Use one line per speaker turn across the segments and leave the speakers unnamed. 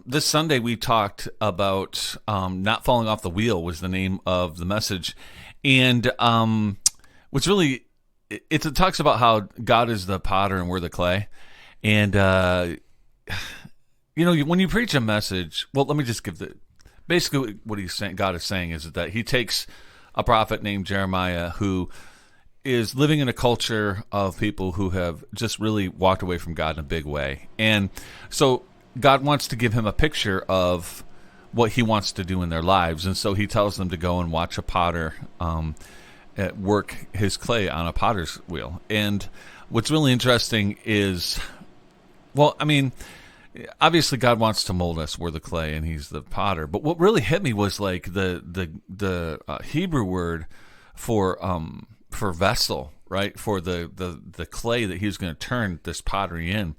This Sunday we talked about not falling off the wheel was the name of the message, and what's really it talks about how God is the potter and we're the clay, and when you preach a message, well, let me just give basically what he's saying. God is saying is that He takes a prophet named Jeremiah who is living in a culture of people who have just really walked away from God in a big way, and so God wants to give him a picture of what He wants to do in their lives. And so He tells them to go and watch a potter work his clay on a potter's wheel. And what's really interesting is, well, I mean, obviously God wants to mold us. We're the clay and He's the potter. But what really hit me was like the Hebrew word for vessel, right? For the clay that He was going to turn this pottery in.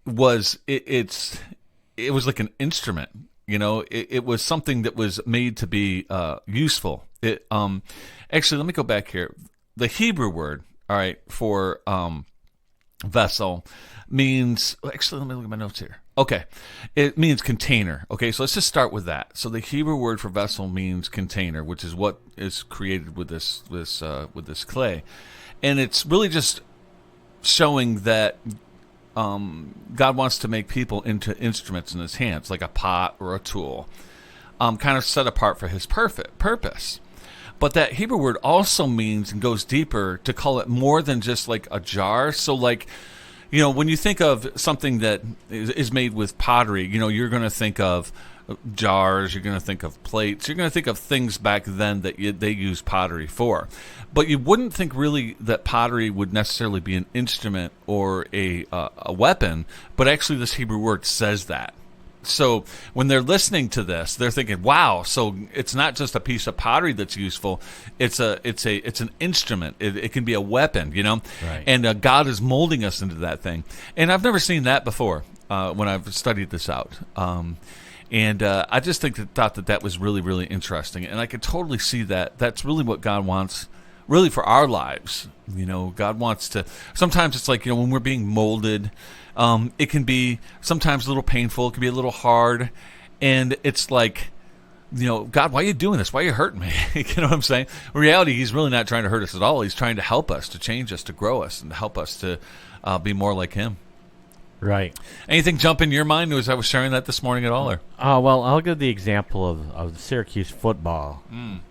It was like an instrument, it was something that was made to be useful. Actually, let me go back here. The Hebrew word, all right, for vessel means, actually, let me look at my notes here. Okay, it means container. Okay, so let's just start with that. So the Hebrew word for vessel means container, which is what is created with this clay, and it's really just showing that God wants to make people into instruments in His hands, like a pot or a tool, kind of set apart for His perfect purpose. But that Hebrew word also means and goes deeper to call it more than just like a jar. So like, when you think of something that is made with pottery, you're going to think of jars, you're going to think of plates, you're going to think of things back then that they used pottery for. But you wouldn't think really that pottery would necessarily be an instrument or a weapon, but actually this Hebrew word says that. So when they're listening to this, they're thinking, wow, so it's not just a piece of pottery that's useful, it's an instrument. It can be a weapon,
Right.
And God is molding us into that thing. And I've never seen that before when I've studied this out. And I just thought that was really, really interesting. And I could totally see that. That's really what God wants, really, for our lives. God wants to, sometimes it's like, when we're being molded, it can be sometimes a little painful. It can be a little hard. And it's like, God, why are you doing this? Why are you hurting me? You know what I'm saying? In reality, He's really not trying to hurt us at all. He's trying to help us, to change us, to grow us, and to help us to be more like Him.
Right.
Anything jump in your mind as I was sharing that this morning at all? Or?
Well, I'll give the example of Syracuse football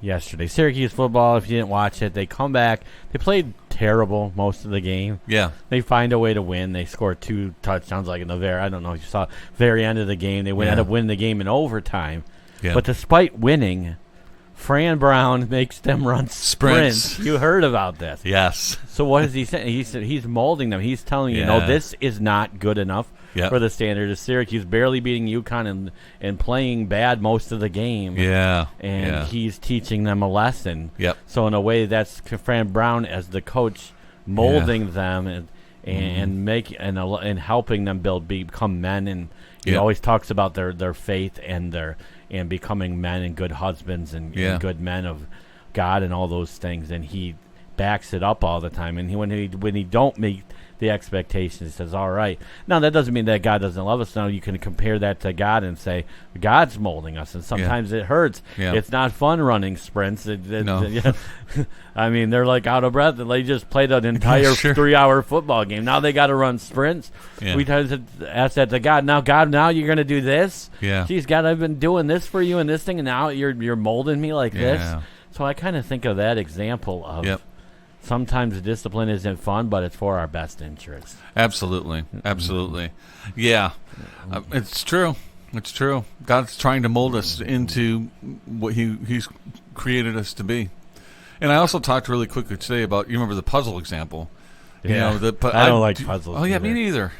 yesterday. Syracuse football, if you didn't watch it, they come back. They played terrible most of the game.
Yeah.
They find a way to win. They scored 2 touchdowns like in the I don't know if you saw, very end of the game. They end up winning the game in overtime. Yeah. But despite winning, Fran Brown makes them run sprints. You heard about this.
Yes.
So what is he saying? He's molding them. He's telling you, this is not good enough for the standard of Syracuse, barely beating UConn and playing bad most of the game.
Yeah.
And he's teaching them a lesson.
Yep.
So in a way, that's Fran Brown as the coach molding them and helping them become men. And he always talks about their faith and becoming men and good husbands and good men of God and all those things, and he backs it up all the time. And when he don't meet the expectations, he says, all right. Now, that doesn't mean that God doesn't love us. Now, you can compare that to God and say, God's molding us, and sometimes it hurts. Yeah. It's not fun running sprints.
No.
I mean, they're like out of breath. They just played an entire 3-hour football game. Now they got to run sprints. Yeah. We ask that to God. Now you're going to do this?
Yeah.
Geez, God, I've been doing this for you and this thing, and now you're molding me like this? So I kind of think of that example of sometimes discipline isn't fun, but it's for our best interest.
Absolutely. Yeah. It's true. God's trying to mold us into what He's created us to be. And I also talked really quickly today about, you remember the puzzle example?
Yeah. I don't like puzzles.
Oh, yeah, me neither.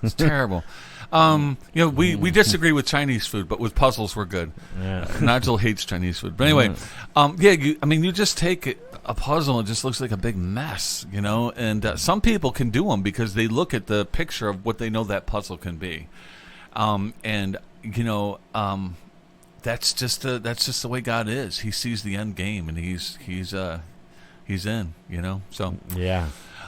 It's terrible. We disagree with Chinese food, but with puzzles we're good. Yeah. Nigel hates Chinese food. But anyway, you just take a puzzle and it just looks like a big mess, and some people can do them because they look at the picture of what they know that puzzle can be. That's just the way God is. He sees the end game and he's in, so.
Yeah.